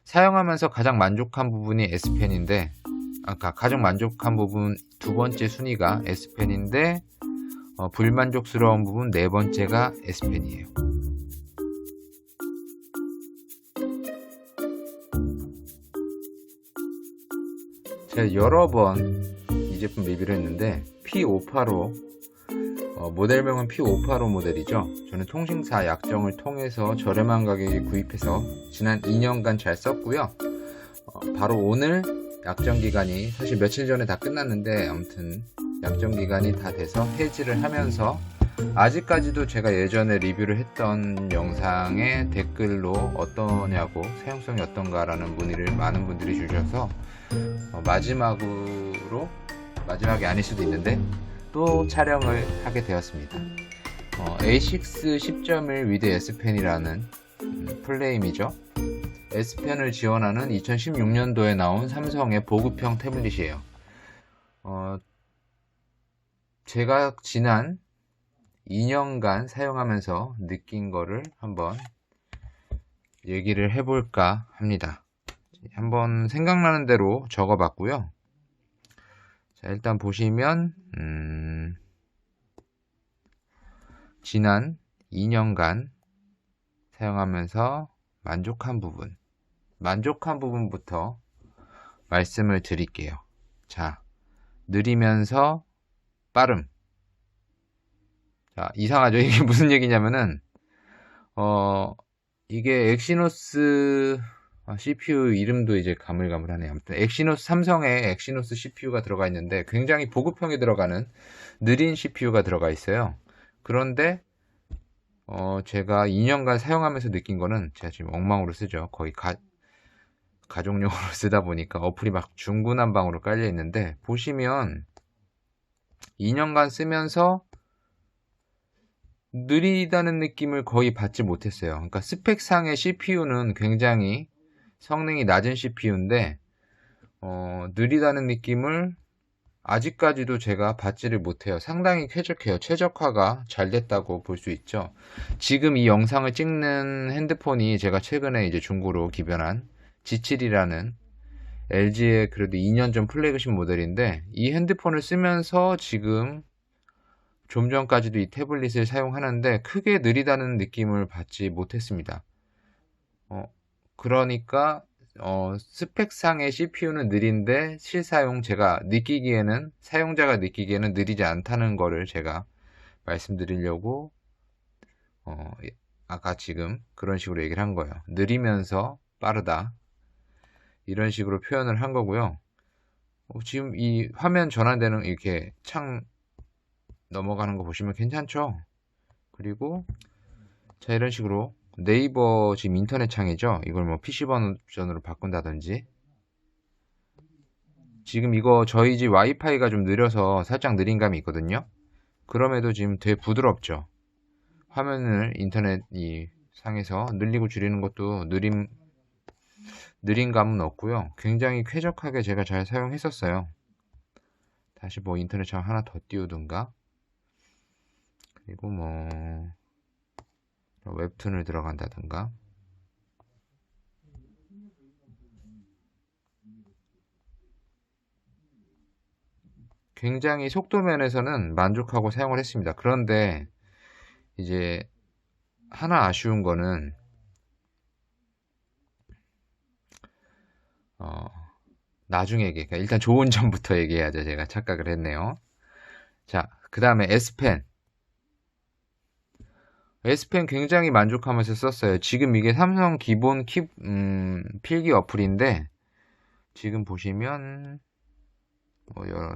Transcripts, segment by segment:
사용하면서 가장 만족한 부분이 S펜인데, 아까 가장 만족한 부분 두 번째 순위가 S펜인데, 불만족스러운 부분 네 번째가 S펜이에요. 제가 여러 번 이 제품 리뷰를 했는데 P585 모델명은 P585 모델이죠. 저는 통신사 약정을 통해서 저렴한 가격에 구입해서 지난 2년간 잘 썼고요. 바로 오늘 약정 기간이 사실 며칠 전에 다 끝났는데, 아무튼 약정 기간이 다 돼서 해지를 하면서 아직까지도 제가 예전에 리뷰를 했던 영상에 댓글로 어떠냐고, 사용성이 어떤가 라는 문의를 많은 분들이 주셔서 마지막이 아닐 수도 있는데 또 촬영을 하게 되었습니다. A6 10.1 with S펜이라는 플레임이죠. S펜을 지원하는 2016년도에 나온 삼성의 보급형 태블릿이에요. 제가 지난 2년간 사용하면서 느낀 거를 한번 얘기를 해볼까 합니다. 한번 생각나는 대로 적어봤고요. 자, 일단 보시면 지난 2년간 사용하면서 만족한 부분부터 말씀을 드릴게요. 자, 느리면서 빠름. 자, 이상하죠? 이게 무슨 얘기냐면은 이게 엑시노스 CPU 이름도 이제 가물가물하네요. 아무튼 삼성의 엑시노스 CPU가 들어가 있는데 굉장히 보급형에 들어가는 느린 CPU가 들어가 있어요. 그런데 제가 2년간 사용하면서 느낀 거는, 제가 지금 엉망으로 쓰죠. 거의 가족용으로 쓰다 보니까 어플이 막 중구난방으로 깔려 있는데, 보시면 2년간 쓰면서 느리다는 느낌을 거의 받지 못했어요. 그러니까 스펙상의 CPU는 굉장히 성능이 낮은 CPU인데 느리다는 느낌을 아직까지도 제가 받지를 못해요. 상당히 쾌적해요. 최적화가 잘 됐다고 볼 수 있죠. 지금 이 영상을 찍는 핸드폰이 제가 최근에 이제 중고로 기변한 G7이라는 LG의 그래도 2년 전 플래그십 모델인데, 이 핸드폰을 쓰면서 지금 좀 전까지도 이 태블릿을 사용하는데 크게 느리다는 느낌을 받지 못했습니다. 그러니까 스펙상의 CPU는 느린데 사용자가 느끼기에는 느리지 않다는 거를 제가 말씀드리려고 아까 지금 그런 식으로 얘기를 한 거예요. 느리면서 빠르다, 이런 식으로 표현을 한 거고요. 지금 이 화면 전환되는 이렇게 창 넘어가는 거 보시면 괜찮죠? 그리고 자, 이런 식으로 네이버 지금 인터넷 창이죠. 이걸 뭐 PC 버전으로 바꾼다든지, 지금 이거 저희 집 와이파이가 좀 느려서 살짝 느린 감이 있거든요. 그럼에도 지금 되게 부드럽죠. 화면을 인터넷 이 상에서 늘리고 줄이는 것도 느린 감은 없고요. 굉장히 쾌적하게 제가 잘 사용했었어요. 다시 뭐 인터넷 창 하나 더 띄우든가, 그리고 뭐 웹툰을 들어간다든가. 굉장히 속도 면에서는 만족하고 사용을 했습니다. 그런데 이제 하나 아쉬운 거는 나중에 얘기해. 일단 좋은 점부터 얘기해야죠. 제가 착각을 했네요. 자, 그 다음에 S펜 굉장히 만족하면서 썼어요. 지금 이게 삼성 기본 필기 어플인데, 지금 보시면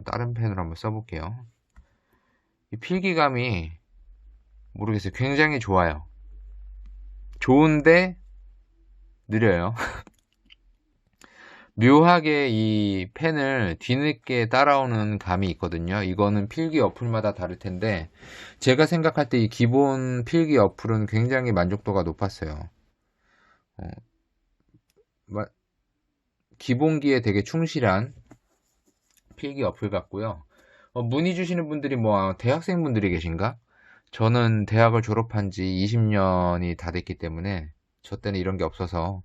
다른 펜으로 한번 써볼게요. 이 필기감이 모르겠어요. 굉장히 좋아요. 좋은데 느려요. 묘하게 이 펜을 뒤늦게 따라오는 감이 있거든요. 이거는 필기 어플마다 다를 텐데, 제가 생각할 때 이 기본 필기 어플은 굉장히 만족도가 높았어요. 기본기에 되게 충실한 필기 어플 같고요. 문의 주시는 분들이 뭐 대학생분들이 계신가? 저는 대학을 졸업한 지 20년이 다 됐기 때문에 저 때는 이런 게 없어서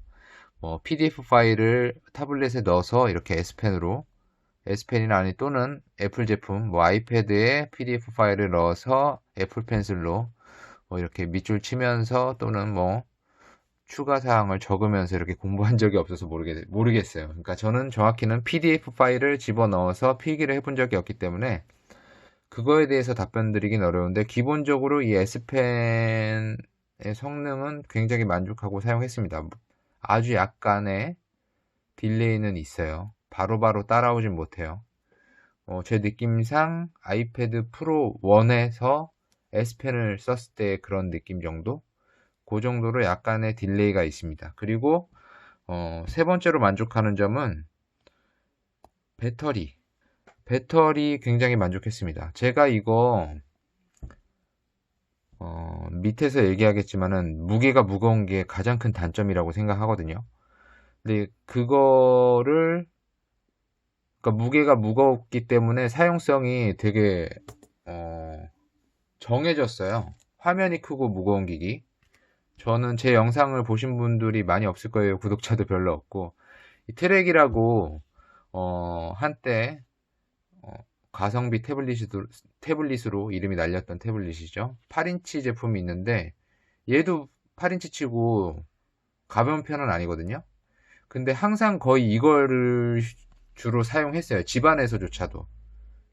PDF 파일을 타블렛에 넣어서 이렇게 S펜이나 아니 또는 애플 제품 아이패드에 PDF 파일을 넣어서 애플 펜슬로 이렇게 밑줄 치면서 또는 추가 사항을 적으면서 이렇게 공부한 적이 없어서 모르겠어요. 그러니까 저는 정확히는 PDF 파일을 집어넣어서 필기를 해본 적이 없기 때문에 그거에 대해서 답변 드리긴 어려운데, 기본적으로 이 S펜의 성능은 굉장히 만족하고 사용했습니다. 아주 약간의 딜레이는 있어요. 바로바로 따라오진 못해요. 제 느낌상 아이패드 프로 1에서 S펜을 썼을 때 그런 느낌 정도? 그 정도로 약간의 딜레이가 있습니다. 그리고 세 번째로 만족하는 점은 배터리 굉장히 만족했습니다. 제가 이거 밑에서 얘기하겠지만은 무게가 무거운 게 가장 큰 단점이라고 생각하거든요. 근데 그러니까 무게가 무겁기 때문에 사용성이 되게 정해졌어요. 화면이 크고 무거운 기기. 저는 제 영상을 보신 분들이 많이 없을 거예요. 구독자도 별로 없고. 이 트랙이라고 한때 가성비 태블릿으로 이름이 날렸던 태블릿이죠. 8인치 제품이 있는데 얘도 8인치 치고 가벼운 편은 아니거든요. 근데 항상 거의 이거를 주로 사용했어요. 집안에서조차도.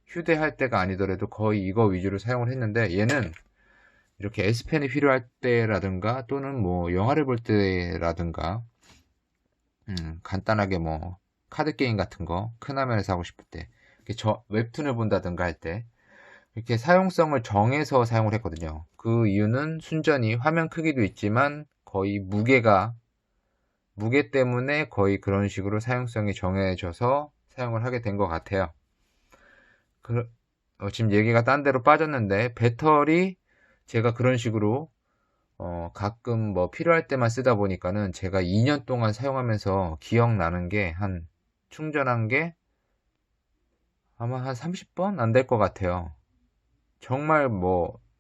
휴대할 때가 아니더라도 거의 이거 위주로 사용을 했는데, 얘는 이렇게 S펜이 필요할 때라든가 또는 영화를 볼 때라든가 간단하게 카드 게임 같은 거 큰 화면에서 하고 싶을 때, 웹툰을 본다든가 할 때 이렇게 사용성을 정해서 사용을 했거든요. 그 이유는 순전히 화면 크기도 있지만 거의 무게 때문에 거의 그런 식으로 사용성이 정해져서 사용을 하게 된 것 같아요. 지금 얘기가 딴 데로 빠졌는데, 배터리 제가 그런 식으로 가끔 필요할 때만 쓰다 보니까는 제가 2년 동안 사용하면서 기억나는 게, 충전한 게 아마 한 30번 안 될 것 같아요. 정말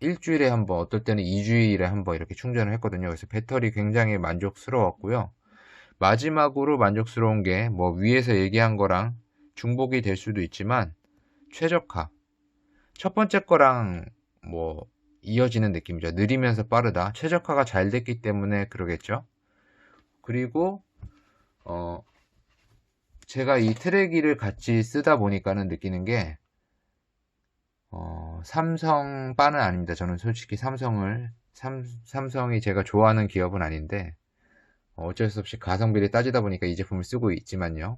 일주일에 한 번, 어떨 때는 2주일에 한 번 이렇게 충전을 했거든요. 그래서 배터리 굉장히 만족스러웠고요. 마지막으로 만족스러운 게 위에서 얘기한 거랑 중복이 될 수도 있지만 최적화. 첫 번째 거랑 이어지는 느낌이죠. 느리면서 빠르다. 최적화가 잘 됐기 때문에 그러겠죠. 그리고 제가 이 트랙기를 같이 쓰다 보니까는 느끼는 게 삼성 바는 아닙니다. 저는 솔직히 삼성이 제가 좋아하는 기업은 아닌데 어쩔 수 없이 가성비를 따지다 보니까 이 제품을 쓰고 있지만요.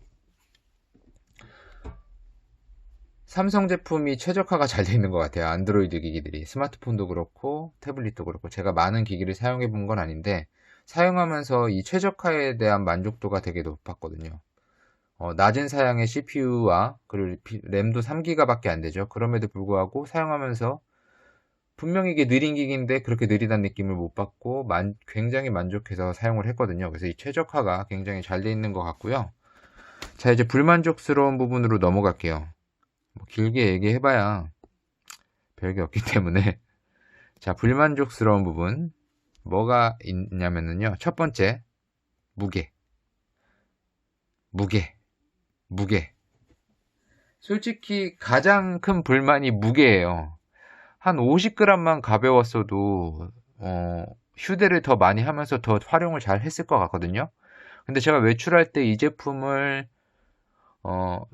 삼성 제품이 최적화가 잘 되어 있는 것 같아요. 안드로이드 기기들이. 스마트폰도 그렇고 태블릿도 그렇고. 제가 많은 기기를 사용해 본 건 아닌데 사용하면서 이 최적화에 대한 만족도가 되게 높았거든요. 낮은 사양의 CPU와 그리고 램도 3기가 밖에 안 되죠. 그럼에도 불구하고 사용하면서 분명히 이게 느린 기기인데 그렇게 느리다는 느낌을 못 받고 굉장히 만족해서 사용을 했거든요. 그래서 이 최적화가 굉장히 잘 되어 있는 것 같고요. 자, 이제 불만족스러운 부분으로 넘어갈게요. 길게 얘기해봐야 별게 없기 때문에. 자, 불만족스러운 부분 뭐가 있냐면요. 첫 번째, 무게. 솔직히 가장 큰 불만이 무게예요. 한 50g만 가벼웠어도 휴대를 더 많이 하면서 더 활용을 잘 했을 것 같거든요. 근데 제가 외출할 때 이 제품을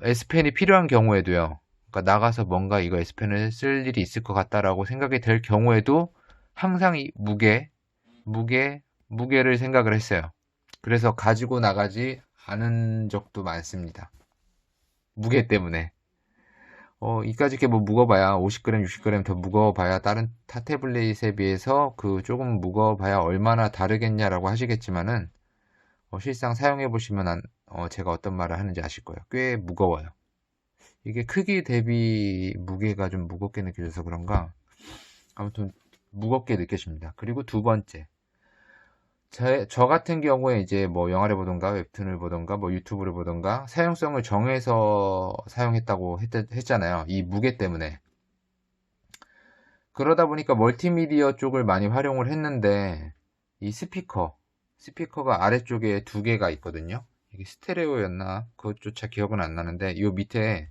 S펜이 필요한 경우에도요, 그러니까 나가서 뭔가 이거 S펜을 쓸 일이 있을 것 같다라고 생각이 될 경우에도 항상 이 무게를 생각을 했어요. 그래서 가지고 나가지 않은 적도 많습니다. 무게 때문에. 이까짓 게 무거워봐야 50g, 60g 더 무거워봐야 다른 타 태블릿에 비해서 조금 무거워봐야 얼마나 다르겠냐라고 하시겠지만은 실상 사용해 보시면 제가 어떤 말을 하는지 아실 거예요. 꽤 무거워요. 이게 크기 대비 무게가 좀 무겁게 느껴져서 그런가 아무튼 무겁게 느껴집니다. 그리고 두 번째, 저 같은 경우에 이제 영화를 보던가 웹툰을 보던가 유튜브를 보던가 사용성을 정해서 사용했다고 했잖아요. 이 무게 때문에. 그러다 보니까 멀티미디어 쪽을 많이 활용을 했는데 이 스피커가 아래쪽에 두 개가 있거든요. 이게 스테레오였나? 그것조차 기억은 안 나는데 이 밑에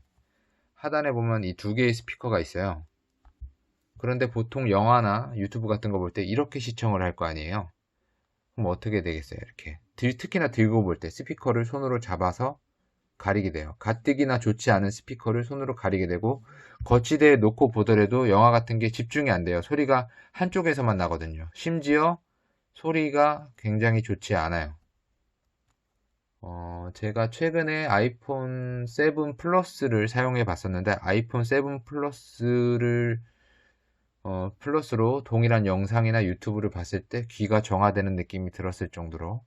하단에 보면 이 두 개의 스피커가 있어요. 그런데 보통 영화나 유튜브 같은 거 볼 때 이렇게 시청을 할 거 아니에요. 그럼 어떻게 되겠어요? 이렇게 특히나 들고 볼 때 스피커를 손으로 잡아서 가리게 돼요. 가뜩이나 좋지 않은 스피커를 손으로 가리게 되고 거치대에 놓고 보더라도 영화 같은 게 집중이 안 돼요. 소리가 한쪽에서만 나거든요. 심지어 소리가 굉장히 좋지 않아요. 제가 최근에 아이폰 7 플러스를 사용해 봤었는데 아이폰 7 플러스로 동일한 영상이나 유튜브를 봤을 때 귀가 정화되는 느낌이 들었을 정도로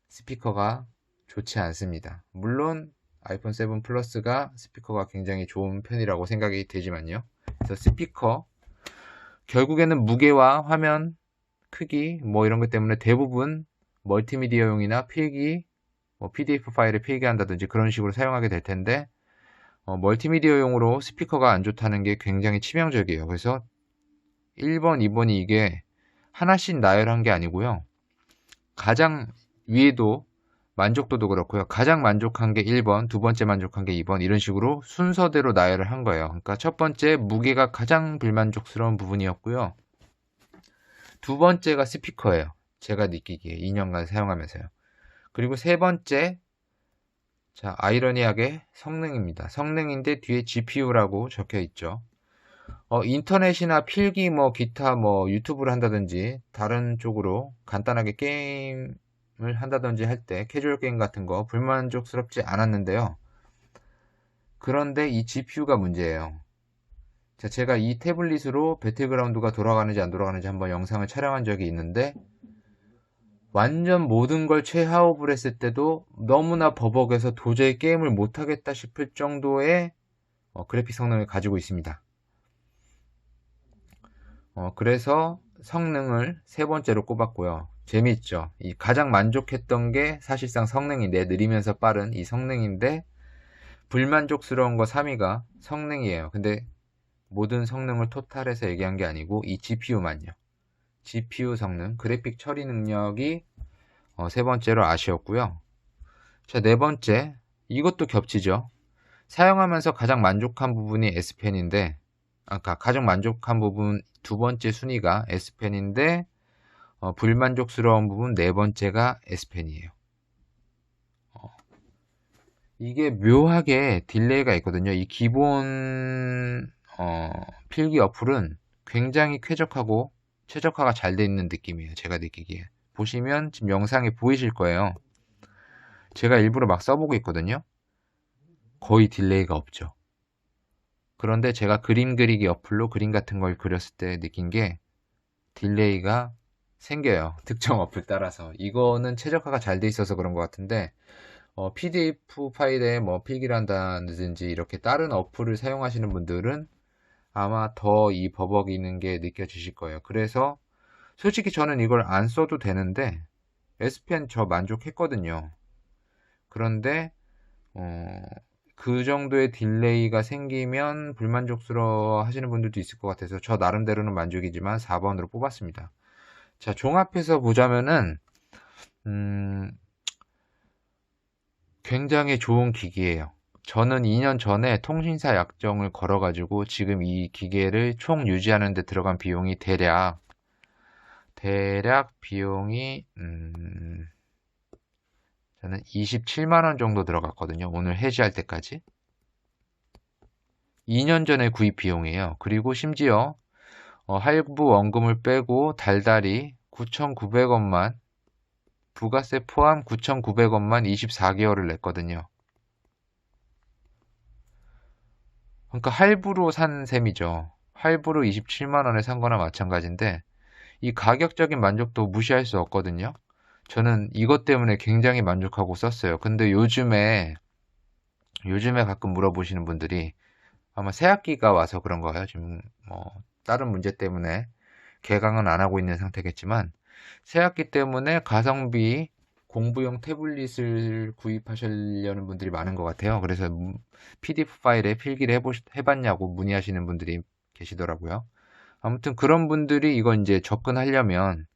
스피커가 좋지 않습니다. 물론 아이폰 7 플러스가 스피커가 굉장히 좋은 편이라고 생각이 되지만요. 그래서 스피커 결국에는 무게와 화면 크기 뭐 이런 것 때문에 대부분 멀티미디어용이나 필기 PDF 파일을 필기한다든지 그런 식으로 사용하게 될 텐데 멀티미디어용으로 스피커가 안 좋다는 게 굉장히 치명적이에요. 그래서 1번, 2번이 이게 하나씩 나열한 게 아니고요. 가장 위에도 만족도도 그렇고요. 가장 만족한 게 1번, 두 번째 만족한 게 2번 이런 식으로 순서대로 나열을 한 거예요. 그러니까 첫 번째 무게가 가장 불만족스러운 부분이었고요. 두 번째가 스피커예요. 제가 느끼기에 2년간 사용하면서요. 그리고 세 번째 자 아이러니하게 성능입니다. 성능인데 뒤에 GPU라고 적혀 있죠. 인터넷이나 필기 뭐 기타 뭐 유튜브를 한다든지 다른 쪽으로 간단하게 게임을 한다든지 할 때 캐주얼 게임 같은 거 불만족스럽지 않았는데요. 그런데 이 GPU가 문제예요. 자, 제가 이 태블릿으로 배틀그라운드가 돌아가는지 안 돌아가는지 한번 영상을 촬영한 적이 있는데 완전 모든 걸 최하업을 했을 때도 너무나 버벅해서 도저히 게임을 못하겠다 싶을 정도의 그래픽 성능을 가지고 있습니다. 그래서 성능을 세 번째로 꼽았고요. 재미있죠? 이 가장 만족했던 게 사실상 성능인데 느리면서 빠른 이 성능인데 불만족스러운 거 3위가 성능이에요. 근데 모든 성능을 토탈해서 얘기한 게 아니고 이 GPU만요. GPU 성능, 그래픽 처리 능력이 세 번째로 아쉬웠고요. 자, 네 번째, 이것도 겹치죠. 사용하면서 가장 만족한 부분이 S펜인데, 아까 가장 만족한 부분 두 번째 순위가 S펜인데, 불만족스러운 부분 네 번째가 S펜이에요. 이게 묘하게 딜레이가 있거든요. 이 기본 필기 어플은 굉장히 쾌적하고 최적화가 잘 돼 있는 느낌이에요. 제가 느끼기에. 보시면 지금 영상에 보이실 거예요. 제가 일부러 막 써보고 있거든요. 거의 딜레이가 없죠. 그런데 제가 그림 그리기 어플로 그림 같은 걸 그렸을 때 느낀 게 딜레이가 생겨요. 특정 어플 따라서. 이거는 최적화가 잘 돼 있어서 그런 것 같은데 PDF 파일에 뭐 필기를 한다든지 이렇게 다른 어플을 사용하시는 분들은 아마 더 이 버벅이는 게 느껴지실 거예요. 그래서 솔직히 저는 이걸 안 써도 되는데 S펜 저 만족했거든요. 그런데 그 정도의 딜레이가 생기면 불만족스러워 하시는 분들도 있을 것 같아서 저 나름대로는 만족이지만 4번으로 뽑았습니다. 자, 종합해서 보자면은 굉장히 좋은 기기예요. 저는 2년 전에 통신사 약정을 걸어가지고 지금 이 기계를 총 유지하는 데 들어간 비용이 대략 비용이 저는 27만원 정도 들어갔거든요. 오늘 해지할 때까지. 2년 전에 구입 비용이에요. 그리고 심지어 할부 원금을 빼고 달달이 9,900원만 부가세 포함 9,900원만 24개월을 냈거든요. 그러니까 할부로 산 셈이죠. 할부로 27만원에 산 거나 마찬가지인데 이 가격적인 만족도 무시할 수 없거든요. 저는 이것 때문에 굉장히 만족하고 썼어요. 근데 요즘에 가끔 물어보시는 분들이 아마 새학기가 와서 그런 거예요. 지금 다른 문제 때문에 개강은 안 하고 있는 상태겠지만 새학기 때문에 가성비 공부용 태블릿을 구입하시려는 분들이 많은 것 같아요. 그래서 PDF 파일에 필기를 해봤냐고 문의하시는 분들이 계시더라고요. 아무튼 그런 분들이 이거 이제 접근하려면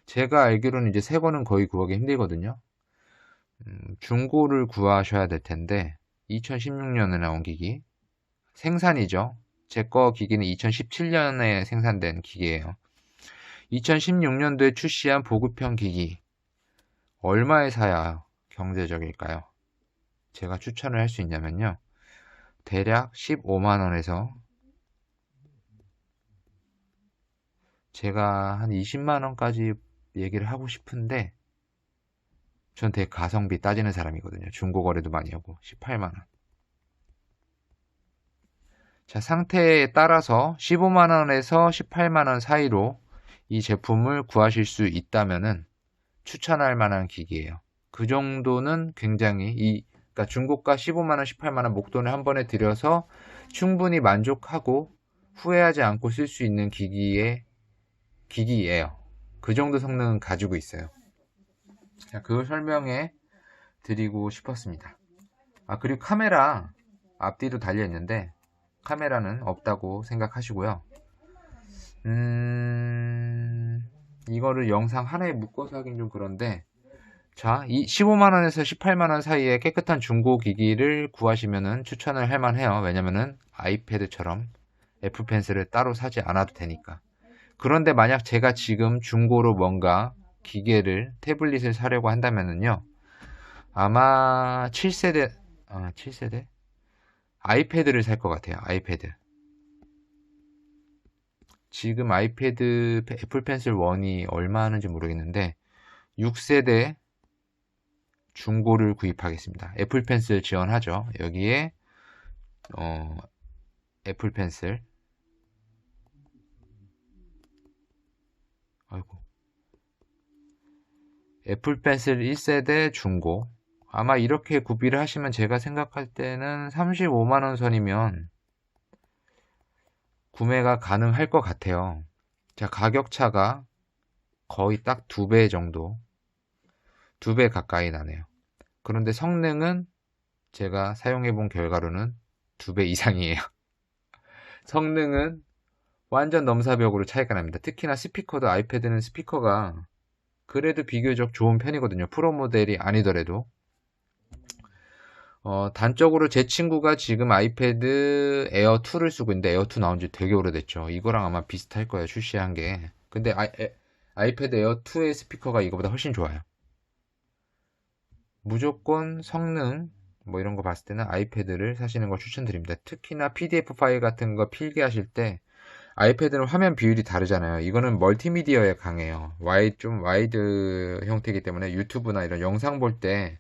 제가 알기로는 이제 새 거는 거의 구하기 힘들거든요. 중고를 구하셔야 될 텐데 2016년에 나온 기기 생산이죠. 제 거 기기는 2017년에 생산된 기기예요. 2016년도에 출시한 보급형 기기 얼마에 사야 경제적일까요? 제가 추천을 할 수 있냐면요. 대략 15만원에서 제가 한 20만원까지 얘기를 하고 싶은데 전 되게 가성비 따지는 사람이거든요. 중고 거래도 많이 하고 18만원. 자, 상태에 따라서 15만원에서 18만원 사이로 이 제품을 구하실 수 있다면은 추천할 만한 기기예요. 그 정도는 굉장히 그러니까 중고가 15만원, 18만원 목돈을 한 번에 들여서 충분히 만족하고 후회하지 않고 쓸 수 있는 기기예요. 그 정도 성능은 가지고 있어요. 자, 그걸 설명해 드리고 싶었습니다. 그리고 카메라 앞뒤도 달려 있는데 카메라는 없다고 생각하시고요. 이거를 영상 하나에 묶어서 하긴 좀 그런데, 자, 이 15만원에서 18만원 사이에 깨끗한 중고 기기를 구하시면은 추천을 할 만해요. 왜냐면은 아이패드처럼 애플 펜슬을 따로 사지 않아도 되니까. 그런데 만약 제가 지금 중고로 뭔가 기계를, 태블릿을 사려고 한다면은요, 아마 7세대? 아이패드를 살 것 같아요. 아이패드. 지금 아이패드 애플 펜슬 1이 얼마 하는지 모르겠는데 6세대 중고를 구입하겠습니다. 애플 펜슬 지원하죠. 여기에 애플 펜슬 애플 펜슬 1세대 중고, 아마 이렇게 구비를 하시면 제가 생각할 때는 35만원 선이면 구매가 가능할 것 같아요. 자, 가격 차가 거의 딱 2배 정도, 2배 가까이 나네요. 그런데 성능은 제가 사용해본 결과로는 2배 이상이에요. 성능은 완전 넘사벽으로 차이가 납니다. 특히나 스피커도, 아이패드는 스피커가 그래도 비교적 좋은 편이거든요. 프로 모델이 아니더라도. 단적으로 제 친구가 지금 아이패드 에어 2를 쓰고 있는데, 에어 2 나온 지 되게 오래됐죠. 이거랑 아마 비슷할 거예요, 출시한 게. 근데 아이패드 에어 2의 스피커가 이거보다 훨씬 좋아요. 무조건 성능 뭐 이런 거 봤을 때는 아이패드를 사시는 걸 추천드립니다. 특히나 PDF 파일 같은 거 필기하실 때 아이패드는 화면 비율이 다르잖아요. 이거는 멀티미디어에 강해요. 좀 와이드 형태이기 때문에 유튜브나 이런 영상 볼 때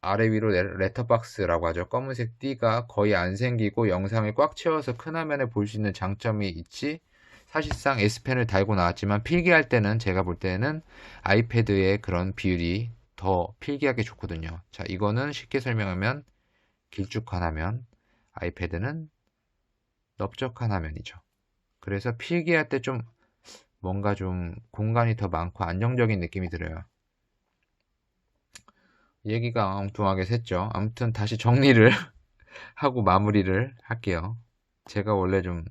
아래 위로 레터박스라고 하죠. 검은색 띠가 거의 안 생기고 영상을 꽉 채워서 큰 화면에 볼 수 있는 장점이 있지, 사실상 S펜을 달고 나왔지만 필기할 때는 제가 볼 때는 아이패드의 그런 비율이 더 필기하기 좋거든요. 자, 이거는 쉽게 설명하면 길쭉한 화면, 아이패드는 넓적한 화면이죠. 그래서 필기할 때 좀 뭔가 좀 공간이 더 많고 안정적인 느낌이 들어요. 얘기가 엉뚱하게 샜죠. 아무튼 다시 정리를 하고 마무리를 할게요. 제가 원래 좀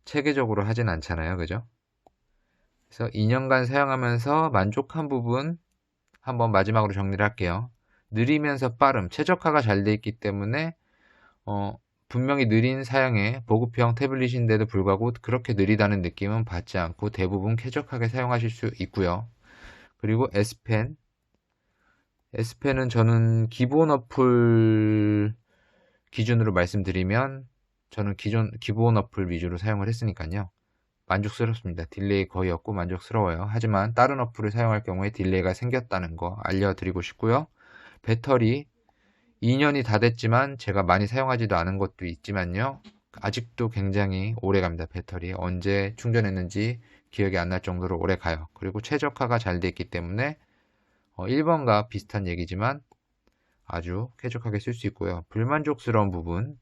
체계적으로 하진 않잖아요. 그죠? 그래서 2년간 사용하면서 만족한 부분 한번 마지막으로 정리를 할게요. 느리면서 빠름, 최적화가 잘 돼 있기 때문에 분명히 느린 사양의 보급형 태블릿인데도 불구하고 그렇게 느리다는 느낌은 받지 않고 대부분 쾌적하게 사용하실 수 있고요. 그리고 S펜은 저는 기본 어플 기준으로 말씀드리면 저는 기본 어플 위주로 사용을 했으니까요. 만족스럽습니다. 딜레이 거의 없고 만족스러워요. 하지만 다른 어플을 사용할 경우에 딜레이가 생겼다는 거 알려드리고 싶고요. 배터리 2년이 다 됐지만 제가 많이 사용하지도 않은 것도 있지만요. 아직도 굉장히 오래 갑니다. 배터리 언제 충전했는지 기억이 안 날 정도로 오래 가요. 그리고 최적화가 잘 돼 있기 때문에 1번과 비슷한 얘기지만 아주 쾌적하게 쓸 수 있고요. 불만족스러운 부분,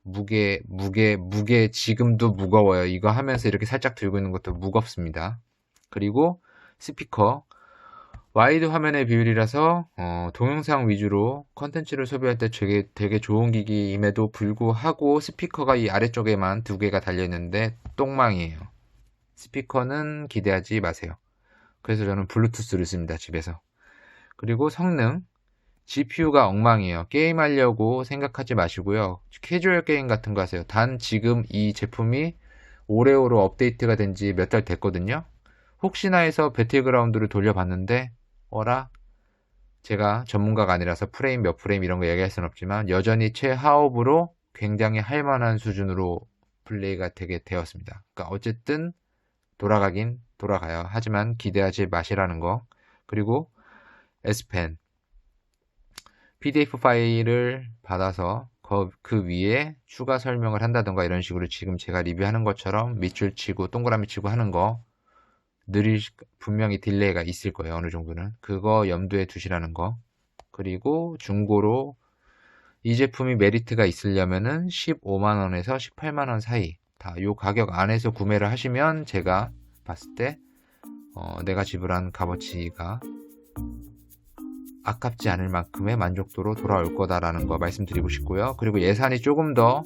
무게 지금도 무거워요. 이거 하면서 이렇게 살짝 들고 있는 것도 무겁습니다. 그리고 스피커, 와이드 화면의 비율이라서 동영상 위주로 컨텐츠를 소비할 때 되게 좋은 기기임에도 불구하고 스피커가 이 아래쪽에만 2개가 달려있는데 똥망이에요. 스피커는 기대하지 마세요. 그래서 저는 블루투스를 씁니다, 집에서. 그리고 성능, GPU가 엉망이에요. 게임하려고 생각하지 마시고요. 캐주얼 게임 같은 거 하세요. 단 지금 이 제품이 오레오로 업데이트가 된 지 몇 달 됐거든요. 혹시나 해서 배틀그라운드를 돌려봤는데 어라? 제가 전문가가 아니라서 프레임 몇 프레임 이런 거 얘기할 수는 없지만 여전히 최하업으로 굉장히 할만한 수준으로 플레이가 되게 되었습니다. 그러니까 어쨌든 돌아가긴 돌아가요. 하지만 기대하지 마시라는 거. 그리고 S펜 PDF 파일을 받아서 그 위에 추가 설명을 한다던가 이런 식으로 지금 제가 리뷰하는 것처럼 밑줄 치고 동그라미 치고 하는 거 분명히 딜레이가 있을 거예요. 어느 정도는. 그거 염두에 두시라는 거. 그리고 중고로 이 제품이 메리트가 있으려면은 15만원에서 18만원 사이 요 가격 안에서 구매를 하시면 제가 봤을 때 내가 지불한 값어치가 아깝지 않을 만큼의 만족도로 돌아올 거다라는 거 말씀드리고 싶고요. 그리고 예산이 조금 더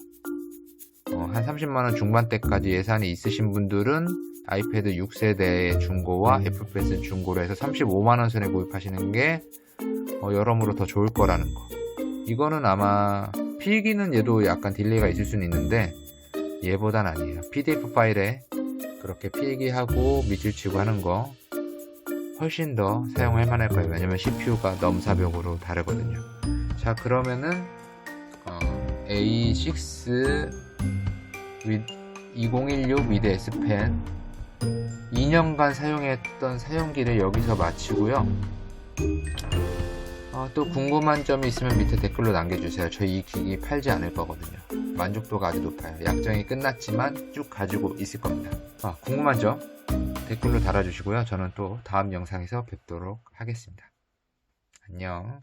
한 30만원 중반대까지 예산이 있으신 분들은 아이패드 6세대 중고와 FPS 중고로 해서 35만원 선에 구입하시는 게 여러모로 더 좋을 거라는 거. 이거는 아마 필기는 얘도 약간 딜레이가 있을 수는 있는데 얘보단 아니에요. PDF 파일에 그렇게 필기하고 밑줄치고 하는 거 훨씬 더 사용할 만할 거예요. 왜냐면 CPU가 넘사벽으로 다르거든요. 자, 그러면은 A6 2016 위드 S펜 2년간 사용했던 사용기를 여기서 마치고요. 또 궁금한 점이 있으면 밑에 댓글로 남겨주세요. 저희 이 기기 팔지 않을 거거든요. 만족도가 아주 높아요. 약정이 끝났지만 쭉 가지고 있을 겁니다. 궁금한 점 댓글로 달아주시고요. 저는 또 다음 영상에서 뵙도록 하겠습니다. 안녕.